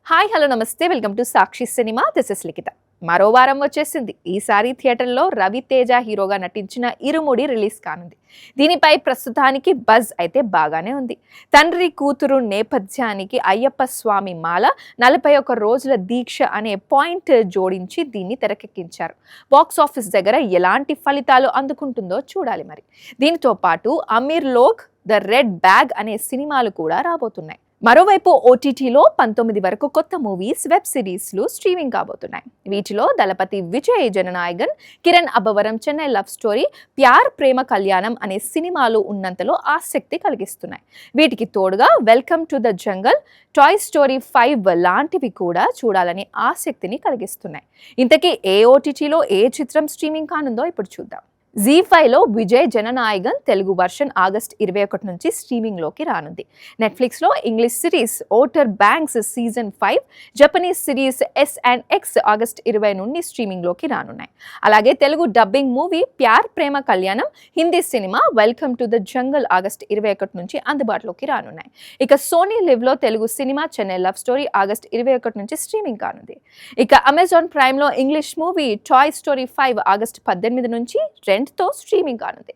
Hi hello నమస్తే welcome to Sakshi cinema. This is Likhitha. మరో వారం వచ్చేసింది. ఈసారి థియేటర్లో రవితేజ హీరోగా నటించిన ఇరుముడి రిలీజ్ కానుంది. దీనిపై ప్రస్తుతానికి బజ్ అయితే బాగానే ఉంది. తండ్రి కూతురు నేపథ్యానికి అయ్యప్ప స్వామి మాల 41 రోజుల దీక్ష అనే పాయింట్ జోడించి దీన్ని తెరకెక్కించారు. బాక్స్ ఆఫీస్ దగ్గర ఎలాంటి ఫలితాలు అందుకుంటుందో చూడాలి మరి. దీనితో పాటు అమీర్ లోక్, ద రెడ్ బ్యాగ్ అనే సినిమాలు కూడా రాబోతున్నాయి. మరోవైపు ఓటీటీలో 19 వరకు కొత్త మూవీస్, వెబ్ సిరీస్లు స్ట్రీమింగ్ కాబోతున్నాయి. వీటిలో దళపతి విజయ్ జననాయగన్, కిరణ్ అబ్బవరం చెన్నై లవ్ స్టోరీ, ప్యార్ ప్రేమ కళ్యాణం అనే సినిమాలు ఉన్నంతలో ఆసక్తి కలిగిస్తున్నాయి. వీటికి తోడుగా welcome to the jungle, toy Story 5 లాంటివి కూడా చూడాలని ఆసక్తిని కలిగిస్తున్నాయి. ఇంతకీ ఏ ఓటీటీలో ఏ చిత్రం స్ట్రీమింగ్ కానుందో ఇప్పుడు చూద్దాం. జీ5లో విజయ్ జననాయగన్ తెలుగు వర్షన్ ఆగస్ట్ 21 నుంచి స్ట్రీమింగ్లోకి రానుంది. నెట్ఫ్లిక్స్లో English series Outer Banks season 5, Japanese series S&X August 20 నుండి స్ట్రీమింగ్లోకి రానున్నాయి. అలాగే Telugu dubbing movie Pyar Prema Kalyanam, Hindi cinema welcome to the jungle August 21 నుంచి అందుబాటులోకి రానున్నాయి. ఇక సోనీ లివ్లో Telugu cinema Chennai love story August 21 నుంచి స్ట్రీమింగ్ కానుంది. ఇక అమెజాన్ ప్రైమ్లో English movie Toy Story 5 August 18 నుంచి తో స్ట్రీమింగ్ కానుంది.